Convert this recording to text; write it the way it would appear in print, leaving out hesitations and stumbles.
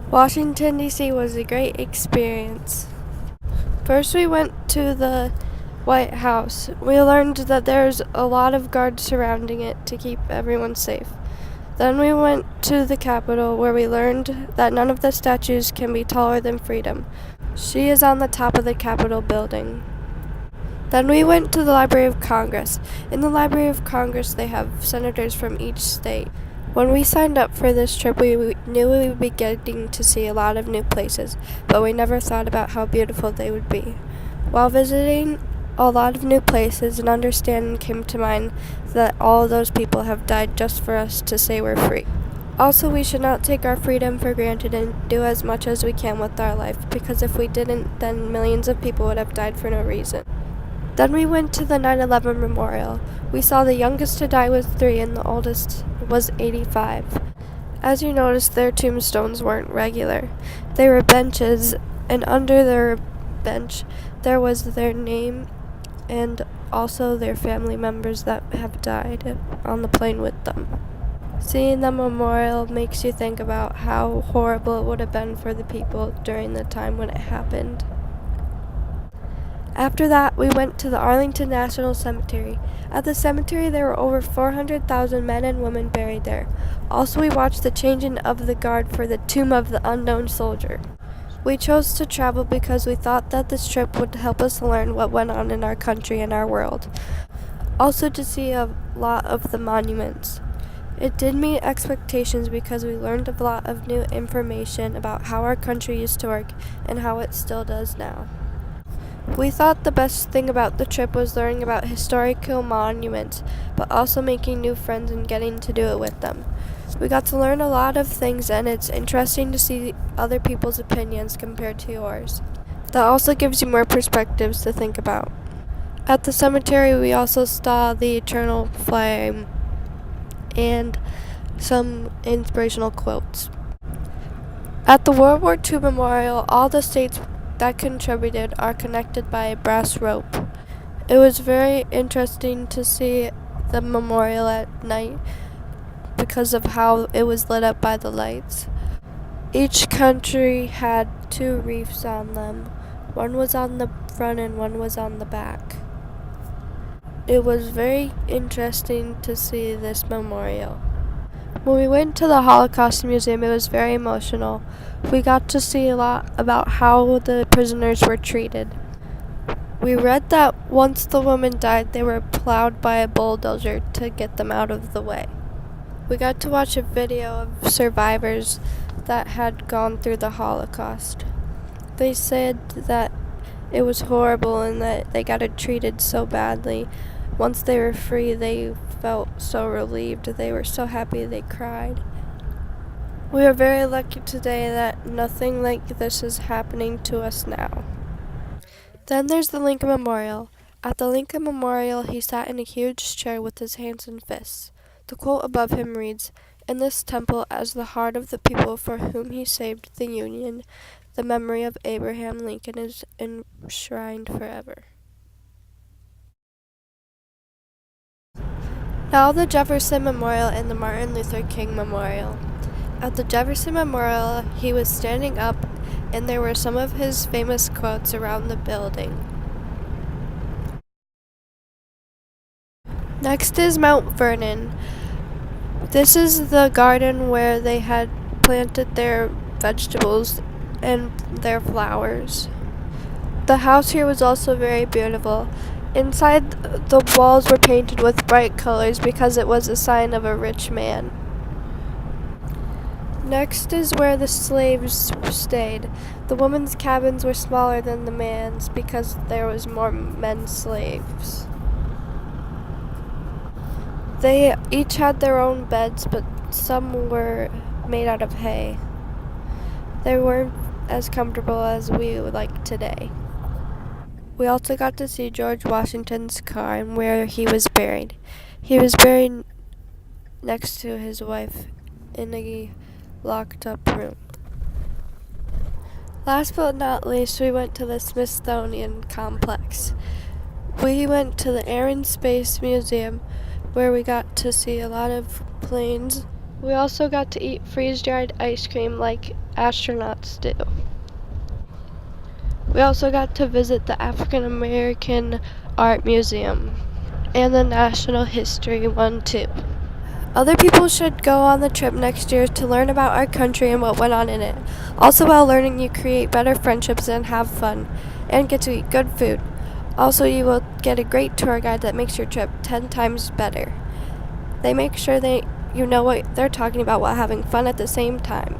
Washington, D.C. was a great experience. First, we went to the White House. We learned that there's a lot of guards surrounding it to keep everyone safe. Then we went to the Capitol, where we learned that none of the statues can be taller than Freedom. She is on the top of the Capitol building. Then we went to the Library of Congress. In the Library of Congress, they have senators from each state. When we signed up for this trip, we knew we would be getting to see a lot of new places, but we never thought about how beautiful they would be. While visiting a lot of new places, an understanding came to mind that all of those people have died just for us to say we're free. Also, we should not take our freedom for granted and do as much as we can with our life, because if we didn't, then millions of people would have died for no reason. Then we went to the 9/11 memorial. We saw the youngest to die was 3 and the oldest was 85. As you noticed, their tombstones weren't regular. They were benches, and under their bench there was their name and also their family members that have died on the plane with them. Seeing the memorial makes you think about how horrible it would have been for the people during the time when it happened. After that, we went to the Arlington National Cemetery. At the cemetery, there were over 400,000 men and women buried there. Also, we watched the changing of the guard for the tomb of the unknown soldier. We chose to travel because we thought that this trip would help us learn what went on in our country and our world. Also, to see a lot of the monuments. It did meet expectations because we learned a lot of new information about how our country used to work and how it still does now. We thought the best thing about the trip was learning about historical monuments, but also making new friends and getting to do it with them. We got to learn a lot of things, and it's interesting to see other people's opinions compared to yours. That also gives you more perspectives to think about. At the cemetery, we also saw the eternal flame and some inspirational quotes. At the World War II Memorial, all the states that contributed are connected by a brass rope. It was very interesting to see the memorial at night because of how it was lit up by the lights. Each country had 2 wreaths on them. One was on the front and one was on the back. It was very interesting to see this memorial. When we went to the Holocaust Museum, it was very emotional. We got to see a lot about how the prisoners were treated. We read that once the women died, they were plowed by a bulldozer to get them out of the way. We got to watch a video of survivors that had gone through the Holocaust. They said that it was horrible and that they got treated so badly. Once they were free, they felt so relieved. They were so happy they cried. We are very lucky today that nothing like this is happening to us now. Then there's the Lincoln Memorial. At the Lincoln Memorial, he sat in a huge chair with his hands and fists. The quote above him reads, "In this temple, as the heart of the people for whom he saved the Union, the memory of Abraham Lincoln is enshrined forever." Now the Jefferson Memorial and the Martin Luther King Memorial. At the Jefferson Memorial, he was standing up, and there were some of his famous quotes around the building. Next is Mount Vernon. This is the garden where they had planted their vegetables and their flowers. The house here was also very beautiful. Inside, the walls were painted with bright colors because it was a sign of a rich man. Next is where the slaves stayed. The women's cabins were smaller than the men's because there was more men slaves. They each had their own beds, but some were made out of hay. They weren't as comfortable as we would like today. We also got to see George Washington's car and where he was buried. He was buried next to his wife in a locked up room. Last but not least, we went to the Smithsonian complex. We went to the Air and Space Museum where we got to see a lot of planes We also got to eat freeze-dried ice cream like astronauts do. We also got to visit the African American Art Museum and the National History one too. Other people should go on the trip next year to learn about our country and what went on in it. Also, while learning, you create better friendships and have fun, and get to eat good food. Also, you will get a great tour guide that makes your trip 10 times better. They make sure you know what they're talking about while having fun at the same time.